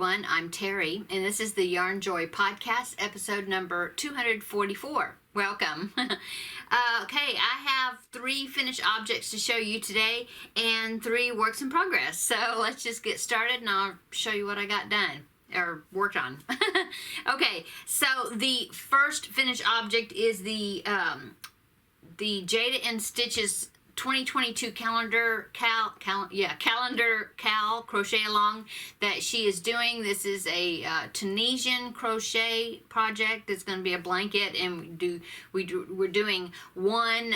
everyone. I'm Terry, and this is the Yarnjoy podcast, episode number 244. Welcome. Okay, I have 3 finished objects to show you today and 3 works in progress. So let's just get started and I'll show you what I got done or worked on. Okay, so the first finished object is the Jada and Stitches 2022 calendar crochet along that she is doing. This is a Tunisian crochet project. It's going to be a blanket, and we're doing one.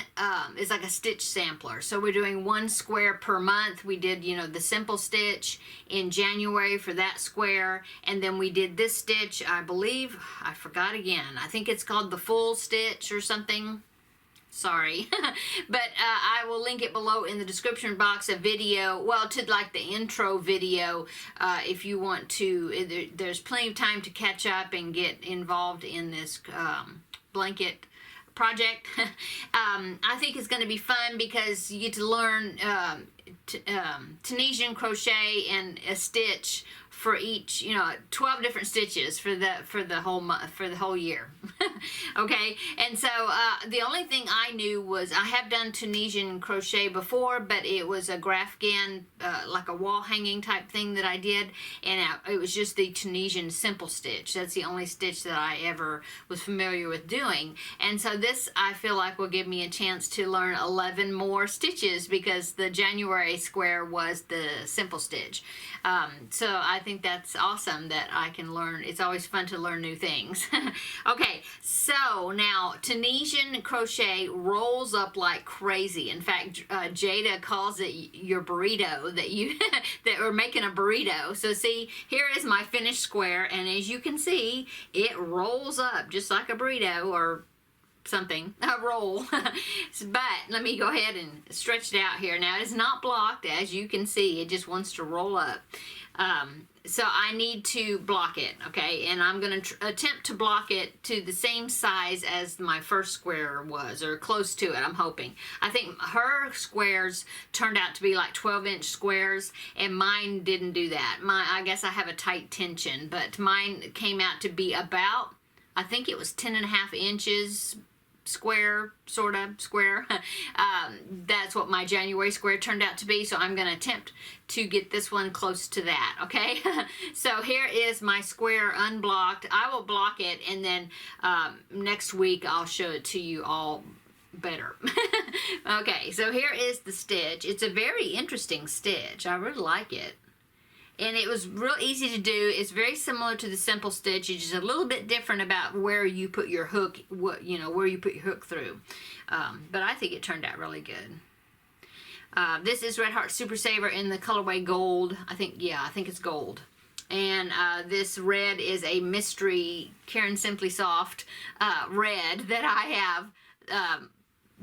It's like a stitch sampler. So we're doing 1 square per month. We did the simple stitch in January for that square, and then we did this stitch. I believe I forgot again. I think it's called the full stitch or something. Sorry, but I will link it below in the description box, a video, well, to like the intro video, if you want to. There's plenty of time to catch up and get involved in this blanket project. I think it's going to be fun because you get to learn Tunisian crochet and a stitch for each, 12 different stitches for the whole year. Okay, and so the only thing I knew was I have done Tunisian crochet before, but it was a Grafghan, like a wall hanging type thing that I did, and it was just the Tunisian simple stitch. That's the only stitch that I ever was familiar with doing, and so this I feel like will give me a chance to learn 11 more stitches because the January square was the simple stitch. So I think that's awesome that I can learn. It's always fun to learn new things. Okay, so now Tunisian crochet rolls up like crazy. In fact, Jada calls it your burrito, that we're making a burrito. So see, here is my finished square, and as you can see, it rolls up just like a burrito or something, a roll. But let me go ahead and stretch it out here. Now it's not blocked, as you can see. It just wants to roll up. So I need to block it, okay? And I'm going to attempt to block it to the same size as my first square was, or close to it, I'm hoping. I think her squares turned out to be like 12-inch squares, and mine didn't do that. I guess I have a tight tension, but mine came out to be about, I think it was 10.5 inches square, sort of square. That's what my January square turned out to be, so I'm going to attempt to get this one close to that, okay? So here is my square unblocked. I will block it, and then next week I'll show it to you all better. Okay, so here is the stitch. It's a very interesting stitch. I really like it. And it was real easy to do. It's very similar to the simple stitch. It's just a little bit different about where you put your hook, where you put your hook through. But I think it turned out really good. This is Red Heart Super Saver in the colorway gold. I think it's gold. And this red is a mystery Karen Simply Soft red that I have.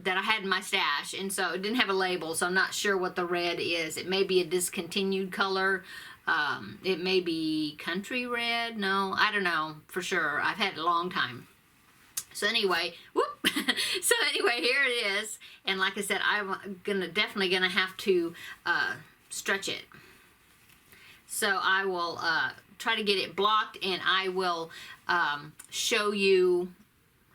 That I had in my stash, and so it didn't have a label, so I'm not sure what the red is. It may be a discontinued color. It may be country red. No, I don't know for sure. I've had it a long time. So anyway, whoop. So anyway, here it is. And like I said, I'm definitely gonna have to stretch it. So I will try to get it blocked, and I will show you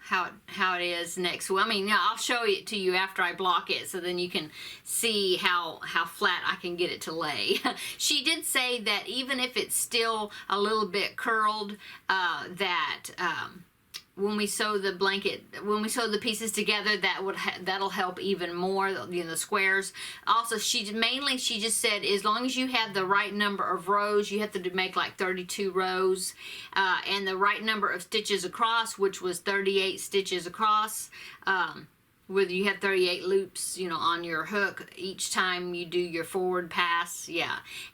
how it is next. Well, I mean, I'll show it to you after I block it, so then you can see how flat I can get it to lay. She did say that even if it's still a little bit curled, when we sew the blanket, when we sew the pieces together, that'll help even more, the squares. Also, she just said as long as you have the right number of rows, you have to make like 32 rows, and the right number of stitches across, which was 38 stitches across, whether you have 38 loops, on your hook each time you do your forward pass,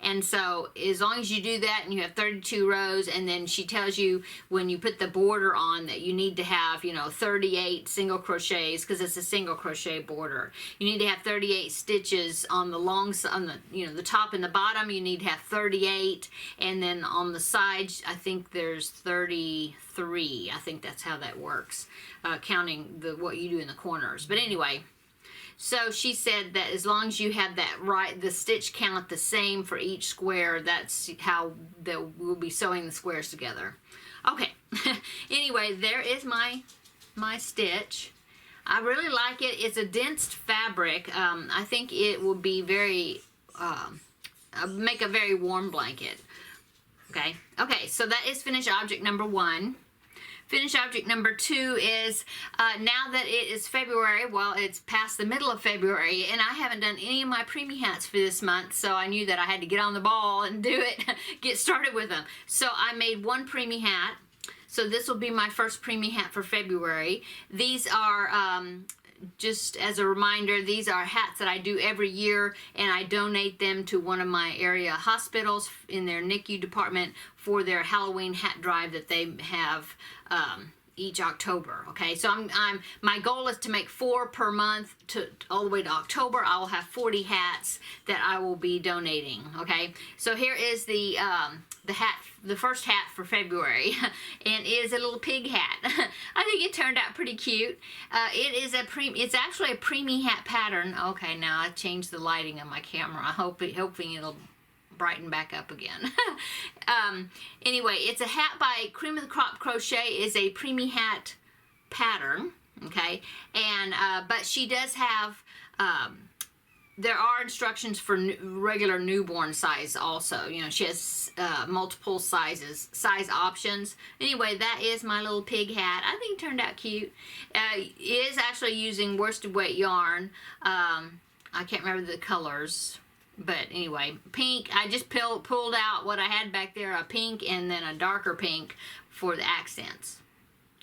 and so as long as you do that and you have 32 rows, and then she tells you when you put the border on that you need to have 38 single crochets, because it's a single crochet border. You need to have 38 stitches on the the top and the bottom. You need to have 38, and then on the sides I think there's 33. I think that's how that works, counting what you do in the corners. But anyway, So she said that as long as you have that right, the stitch count the same for each square, that's how we'll be sewing the squares together. Okay, anyway, there is my stitch. I really like it. It's a dense fabric. I think it will be very, make a very warm blanket. Okay, so that is finished object number 1. Finished object number 2 is, now that it is February, well, it's past the middle of February, and I haven't done any of my preemie hats for this month, so I knew that I had to get on the ball and do it, get started with them. So I made 1 preemie hat. So this will be my first preemie hat for February. These are, just as a reminder, these are hats that I do every year, and I donate them to one of my area hospitals in their NICU department for their Halloween hat drive that they have each October. Okay, so my goal is to make 4 per month all the way to October. I will have 40 hats that I will be donating. Okay, so here is the hat, the first hat for February, and it is a little pig hat. I think it turned out pretty cute. It's actually a preemie hat pattern. Okay, now I changed the lighting on my camera. Hoping it'll brighten back up again. Anyway, it's a hat by Cream of the Crop Crochet. Is a preemie hat pattern. Okay, and but she does have. There are instructions for regular newborn size also. You know, she has multiple size options. Anyway, that is my little pig hat. I think it turned out cute. It is actually using worsted weight yarn. I can't remember the colors. But anyway, pink. I just pulled out what I had back there, a pink and then a darker pink for the accents.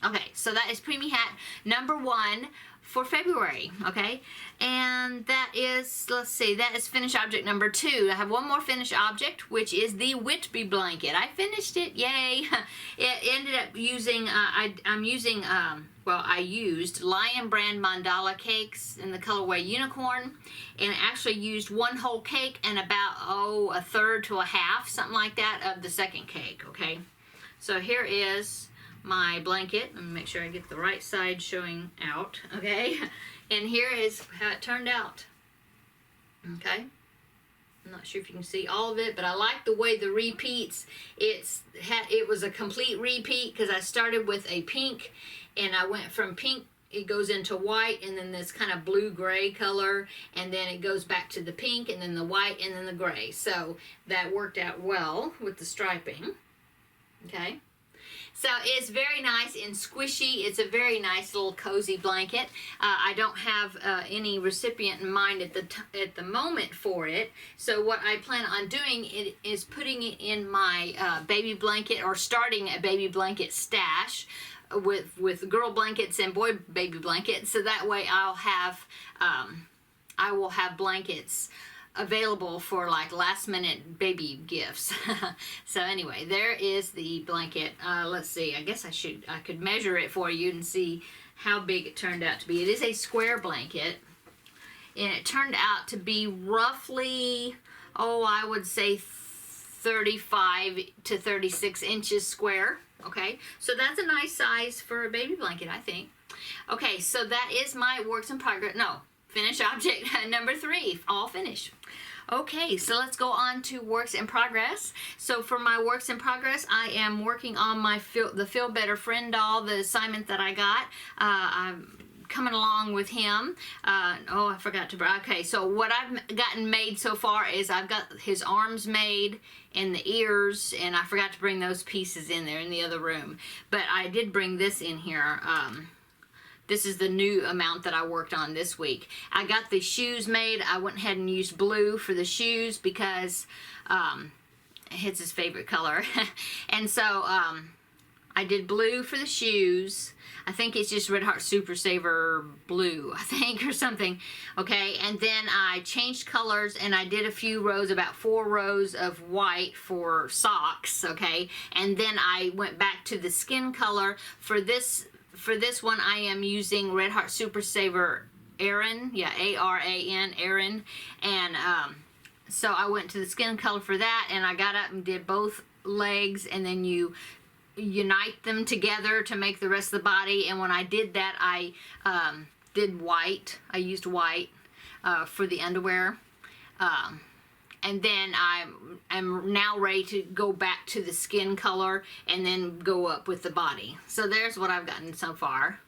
Okay, so that is preemie hat number 1 for February, okay? And that is, let's see, that is finished object number 2. I have one more finished object, which is the Whitby blanket. I finished it, yay. It ended up using, I used Lion Brand mandala cakes in the colorway unicorn, and actually used 1 whole cake and about, a third to a half, something like that, of the second cake, okay? So here is my blanket. Let me make sure I get the right side showing out, okay? And here is how it turned out, okay? I'm not sure if you can see all of it, but I like the way the repeats. It was a complete repeat because I started with a pink, and I went from pink, it goes into white, and then this kind of blue-gray color, and then it goes back to the pink, and then the white, and then the gray. So that worked out well with the striping, okay? So it's very nice and squishy. It's a very nice little cozy blanket. I don't have any recipient in mind at the moment for it. So what I plan on doing is putting it in my baby blanket, or starting a baby blanket stash with girl blankets and boy baby blankets. So that way I will have blankets available for like last minute baby gifts. So anyway, there is the blanket. Let's see, I guess I could measure it for you and see how big it turned out to be. It is a square blanket, and it turned out to be roughly, I would say 35 to 36 inches square. Okay, so that's a nice size for a baby blanket, I think. Okay, so that is my works in progress. Finished object number 3, all finished. Okay, so let's go on to works in progress. So for my works in progress, I am working on the Feel Better Friend doll, the assignment that I got. I'm coming along with him. I forgot to, okay, so what I've gotten made so far is I've got his arms made and the ears, and I forgot to bring those pieces in there in the other room. But I did bring this in here. This is the new amount that I worked on this week. I got the shoes made. I went ahead and used blue for the shoes because it's his favorite color. And so I did blue for the shoes. I think it's just Red Heart Super Saver blue, I think, or something. Okay, and then I changed colors, and I did a few rows, about 4 rows of white for socks, okay? And then I went back to the skin color. For this one, I am using Red Heart Super Saver Aran, A-R-A-N, Aran, and so I went to the skin color for that, and I got up and did both legs, and then you unite them together to make the rest of the body. And when I did that, I did white. I used white, for the underwear. And then I'm now ready to go back to the skin color and then go up with the body. So there's what I've gotten so far.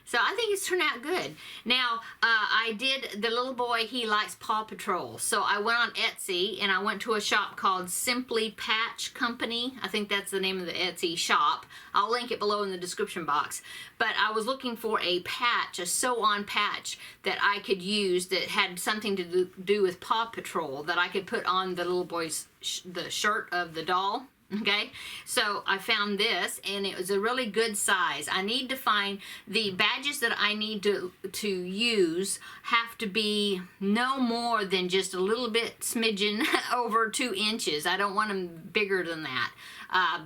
So I think it's turned out good. Now, I did, the little boy, he likes Paw Patrol. So I went on Etsy and I went to a shop called Simply Patch Company. I think that's the name of the Etsy shop. I'll link it below in the description box. But I was looking for a patch, a sew-on patch that I could use that had something to do with Paw Patrol that I could put on the little boy's, the shirt of the doll. Okay, so I found this and it was a really good size. I need to find the badges that I need to use have to be no more than just a little bit smidgen over 2 inches. I don't want them bigger than that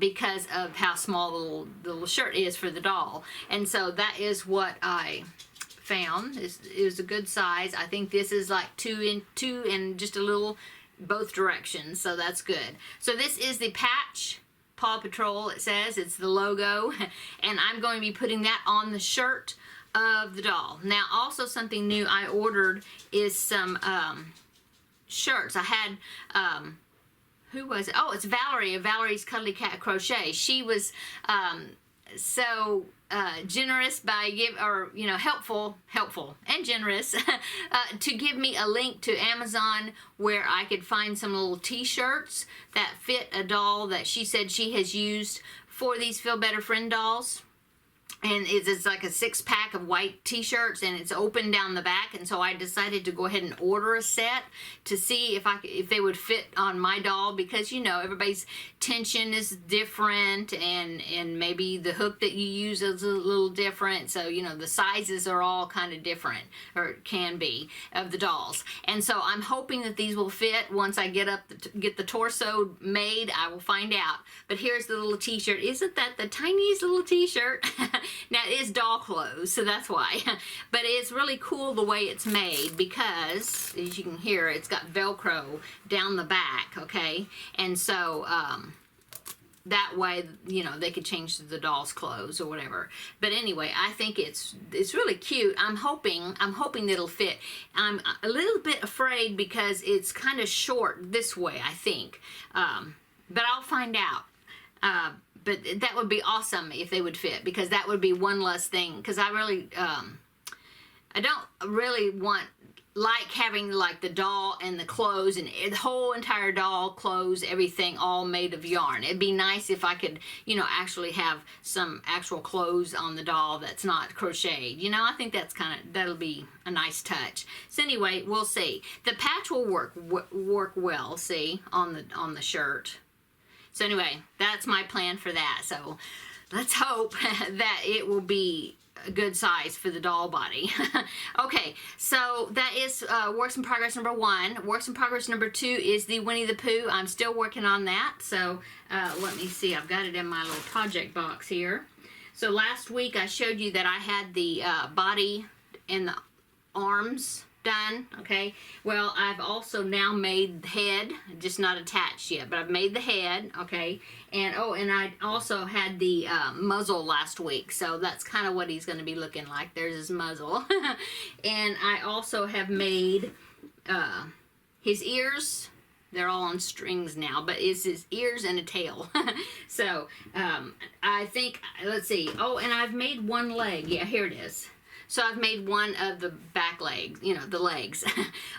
because of how small the little shirt is for the doll. And so that is what I found. It was a good size. I think this is like 2 and just a little both directions, so that's good. So this is the patch, Paw Patrol, it says, it's the logo, and I'm going to be putting that on the shirt of the doll. Now also something new I ordered is some shirts. I had who was it? Oh, it's Valerie of Valerie's Cuddly Cat Crochet. She was so generous by helpful and generous to give me a link to Amazon where I could find some little t-shirts that fit a doll that she said she has used for these Feel Better Friend dolls. And it's like a 6-pack of white t-shirts and it's open down the back, and so I decided to go ahead and order a set to see if they would fit on my doll, because you know everybody's tension is different and maybe the hook that you use is a little different, so you know the sizes are all kind of different, or can be, of the dolls. And so I'm hoping that these will fit. Once I get the torso made, I will find out. But here's the little t-shirt. Isn't that the tiniest little t-shirt? Now it is doll clothes, so that's why. But it's really cool the way it's made because, as you can hear, it's got Velcro down the back, okay? And so that way, you know, they could change the doll's clothes or whatever. But anyway, I think it's really cute. I'm hoping that it'll fit. I'm a little bit afraid because it's kind of short this way, I think. But I'll find out. But that would be awesome if they would fit, because that would be one less thing. Because I really, I don't really like having like the doll and the clothes and the whole entire doll, clothes, everything all made of yarn. It'd be nice if I could, you know, actually have some actual clothes on the doll that's not crocheted. You know, I think that'll be a nice touch. So anyway, we'll see. The patch will work well, see, on the shirt. So anyway, that's my plan for that. So let's hope that it will be a good size for the doll body. Okay, so that is works in progress number 1. Works in progress number 2 is the Winnie the Pooh. I'm still working on that. So let me see. I've got it in my little project box here. So last week I showed you that I had the body and the arms done, okay? Well, I've also now made the head, just not attached yet, but I've made the head, okay? And oh, and I also had the muzzle last week, so that's kind of what he's going to be looking like. There's his muzzle. And I also have made his ears. They're all on strings now, but it's his ears and a tail. So I think, let's see. Oh, and I've made one leg. Yeah, here it is. So I've made one of the back legs, you know, the legs,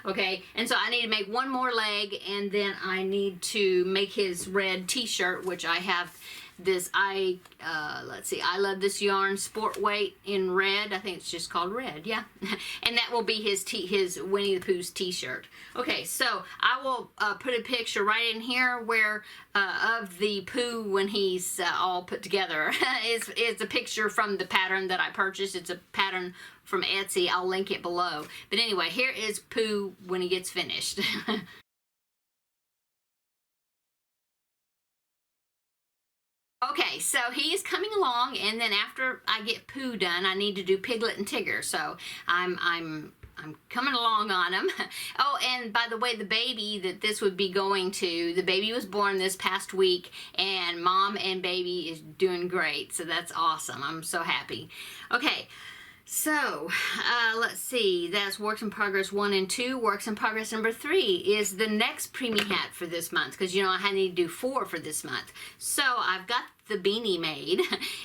okay? And so I need to make one more leg, and then I need to make his red t-shirt, which I have this, let's see, I Love This Yarn Sport Weight in red. I think it's just called red, yeah. And that will be his Winnie the Pooh's t-shirt. Okay, so I will put a picture right in here where of the Pooh when he's all put together. It's a picture from the pattern that I purchased. It's a pattern from Etsy. I'll link it below. But anyway, here is Pooh when he gets finished. Okay, so he's coming along, and then after I get Pooh done, I need to do Piglet and Tigger. So I'm coming along on him. Oh, and by the way, the baby that this would be going to, the baby was born this past week, and mom and baby is doing great. So that's awesome. I'm so happy. Okay. So, let's see. That's Works in Progress 1 and 2. Works in Progress number 3 is the next Preemie hat for this month, because you know I need to do 4 for this month. So, I've got the beanie made.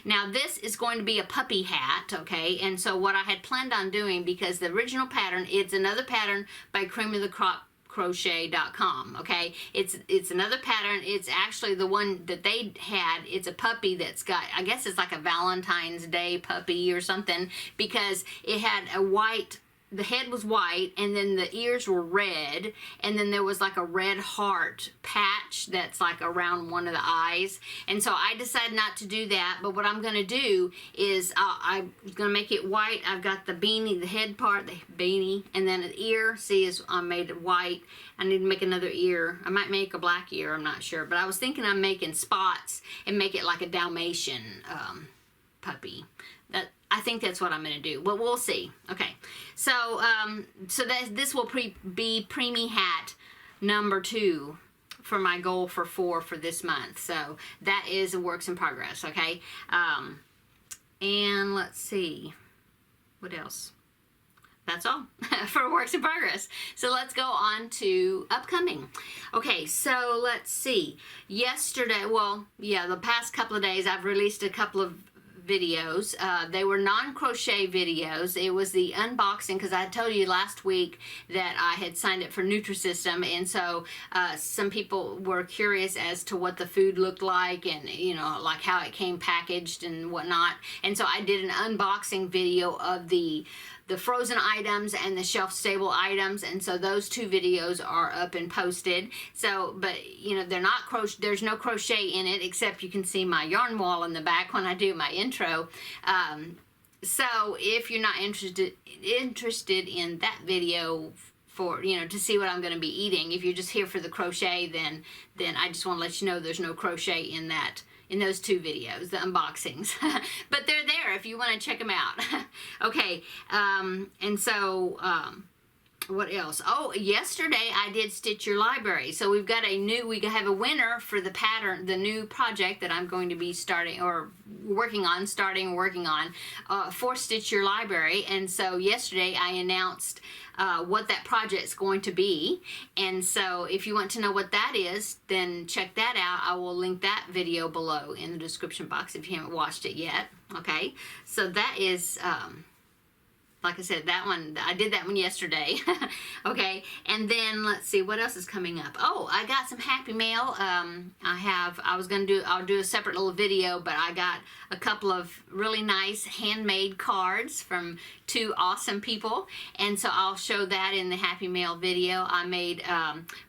Now, this is going to be a puppy hat, okay? And so, what I had planned on doing, because the original pattern, it's another pattern by Cream of the Crop crochet.com. Okay, it's another pattern. It's actually the one that they had. It's a puppy that's got, I guess it's like a Valentine's Day puppy or something, because it had a white, the head was white, and then the ears were red, and then there was like a red heart patch that's like around one of the eyes. And so I decided not to do that, but what I'm going to do is I'm going to make it white. I've got the beanie, the head part, the beanie, and then an ear. See, is I made it white. I need to make another ear. I might make a black ear, I'm not sure, but I was thinking I'm making spots and make it like a Dalmatian puppy. I think that's what I'm going to do. Well, we'll see. Okay. So, this will be Preemie hat number 2 for my goal for 4 for this month. So, that is a works in progress, okay? And let's see. What else? That's all for works in progress. So let's go on to upcoming. Okay, so let's see. Yesterday, well, yeah, the past couple of days I've released a couple of videos. They were non-crochet videos. It was the unboxing, because I told you last week that I had signed up for Nutrisystem, and so some people were curious as to what the food looked like, and you know, like how it came packaged and whatnot. And so I did an unboxing video of the frozen items and the shelf stable items, and so those 2 videos are up and posted. So, but you know, they're not crochet, there's no crochet in it, except you can see my yarn wall in the back when I do my intro. So if you're not interested in that video for, you know, to see what I'm going to be eating, if you're just here for the crochet, then I just want to let you know there's no crochet in those 2 videos, the unboxings. But they're there if you want to check them out. Okay, and so, what else? Oh, yesterday I did Stitch Your Library. So we have a winner for the pattern, the new project that I'm going to be working on for Stitch Your Library. And so yesterday I announced what that project's going to be. And so if you want to know what that is, then check that out. I will link that video below in the description box if you haven't watched it yet. Okay, so that is, like I said, that one, I did that one yesterday. Okay, and then let's see, what else is coming up? Oh, I got some Happy Mail. I'll do a separate little video, but I got a couple of really nice handmade cards from 2 awesome people, and so I'll show that in the Happy Mail video. I made,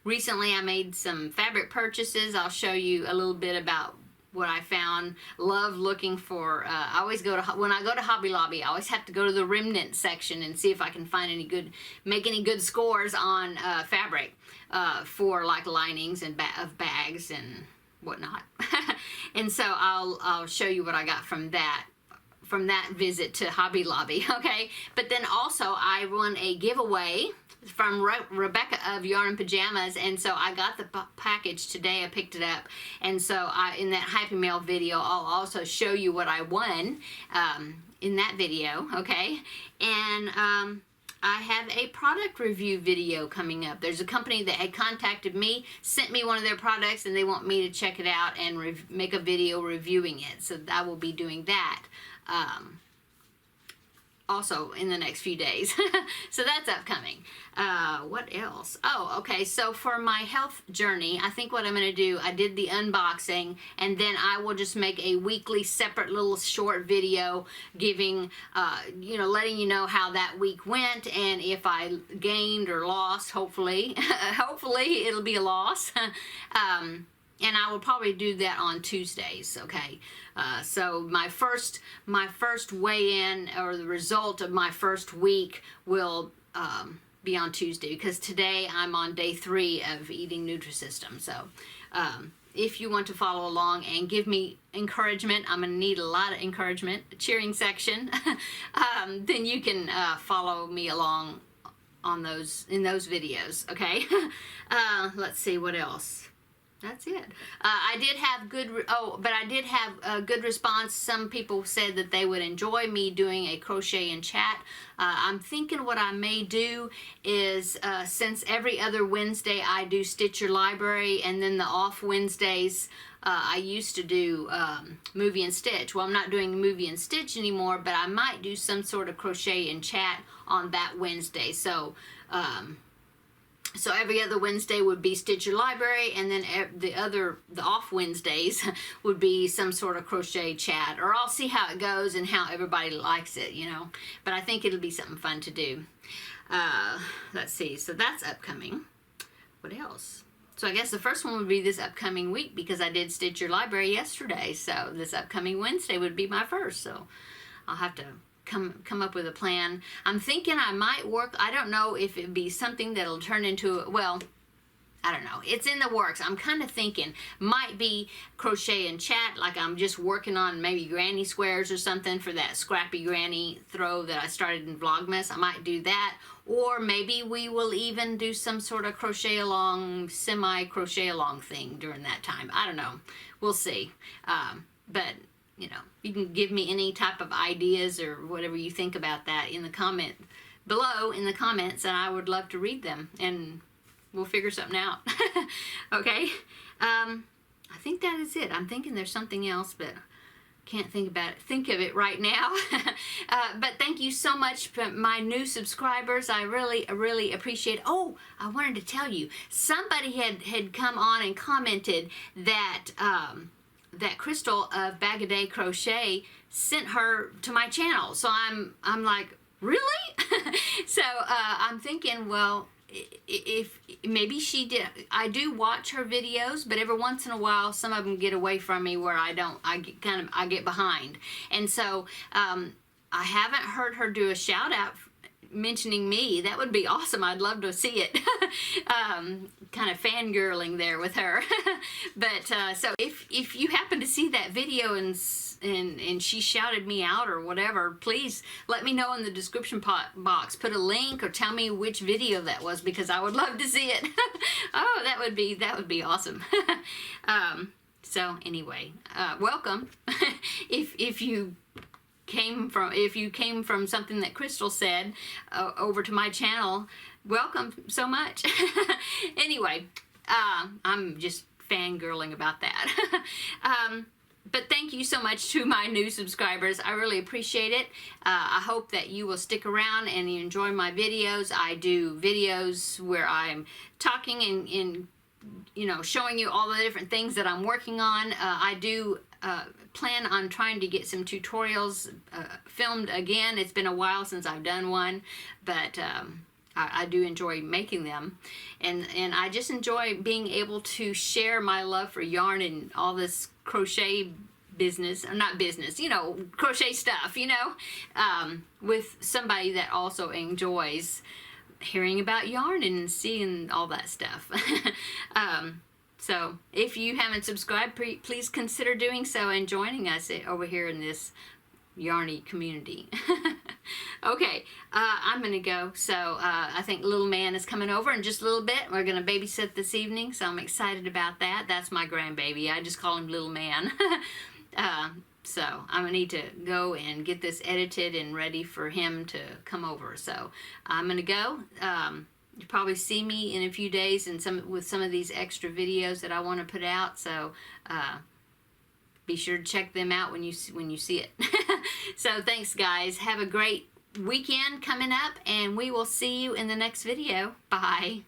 recently I made some fabric purchases. I'll show you a little bit about what I found. Love looking for, I always when I go to Hobby Lobby, I always have to go to the remnant section and see if I can find make any good scores on fabric for like linings and of bags and whatnot. And so I'll show you what I got from that visit to Hobby Lobby, okay? But then also I won a giveaway from Rebecca of Yarn and Pajamas, and so I got the package today. I picked it up, and so in that Happy Mail video I'll also show you what I won in that video, okay? And I have a product review video coming up. There's a company that had contacted me, sent me one of their products, and they want me to check it out and make a video reviewing it. So I will be doing that also in the next few days. So that's upcoming. What else? Oh, okay. So for my health journey, I think what I'm going to do, I did the unboxing, and then I will just make a weekly separate little short video giving, letting you know how that week went, and if I gained or lost, hopefully. Hopefully it'll be a loss. And I will probably do that on Tuesdays, okay? So my first weigh-in, or the result of my first week, will be on Tuesday, because today I'm on day 3 of eating Nutrisystem. So if you want to follow along and give me encouragement, I'm going to need a lot of encouragement, a cheering section, then you can follow me along on in those videos, okay? Let's see, what else? That's it. I did have I did have a good response. Some people said that they would enjoy me doing a crochet and chat. I'm thinking what I may do is, since every other Wednesday I do Stitch Your Library, and then the off Wednesdays I used to do Movie and Stitch. Well, I'm not doing Movie and Stitch anymore, but I might do some sort of crochet and chat on that Wednesday. So so every other Wednesday would be Stitch Your Library, and then the off Wednesdays would be some sort of crochet chat, or I'll see how it goes and how everybody likes it, you know. But I think it'll be something fun to do. Let's see, so that's upcoming. What else? So I guess the first one would be this upcoming week, because I did Stitch Your Library yesterday, so this upcoming Wednesday would be my first, so I'll have to come up with a plan. I'm thinking I might work, I don't know if it'd be something that'll turn into, well, I don't know, it's in the works. I'm kind of thinking might be crochet and chat, like I'm just working on maybe granny squares or something for that scrappy granny throw that I started in Vlogmas. I might do that, or maybe we will even do some sort of crochet along, semi crochet along thing during that time. I don't know, we'll see. But you know, you can give me any type of ideas or whatever you think about that in the comment below in the comments, and I would love to read them, and we'll figure something out. Okay, I think that is it. I'm thinking there's something else, but can't think of it right now. But thank you so much for my new subscribers. I really appreciate it. Oh, I wanted to tell you, somebody had come on and commented that that Crystal of Bag a Day Crochet sent her to my channel. So I'm like, really? So I'm thinking, well, if maybe she did. I do watch her videos, but every once in a while some of them get away from me where I get behind. And so I haven't heard her do a shout out mentioning me. That would be awesome. I'd love to see it. Kind of fangirling there with her. But so if you happen to see that video and she shouted me out or whatever, please let me know in the description box. Put a link or tell me which video that was, because I would love to see it. Oh, that would be awesome. So anyway, welcome. If you came from something that Crystal said over to my channel, welcome so much. Anyway, I'm just fangirling about that. But thank you so much to my new subscribers. I really appreciate it. I hope that you will stick around and you enjoy my videos. I do videos where I'm talking and you know, showing you all the different things that I'm working on. I do plan on trying to get some tutorials filmed again. It's been a while since I've done one, but I do enjoy making them, and I just enjoy being able to share my love for yarn and all this crochet business, or not business, you know, crochet stuff, you know, with somebody that also enjoys hearing about yarn and seeing all that stuff. So if you haven't subscribed, please consider doing so and joining us over here in this yarny community. Okay, I'm gonna go. So I think little man is coming over in just a little bit. We're gonna babysit this evening, so I'm excited about that. That's my grandbaby. I just call him little man. So I'm gonna need to go and get this edited and ready for him to come over. So I'm gonna go. You'll probably see me in a few days with some of these extra videos that I want to put out. So be sure to check them out when you see it. So thanks, guys. Have a great weekend coming up, and we will see you in the next video. Bye.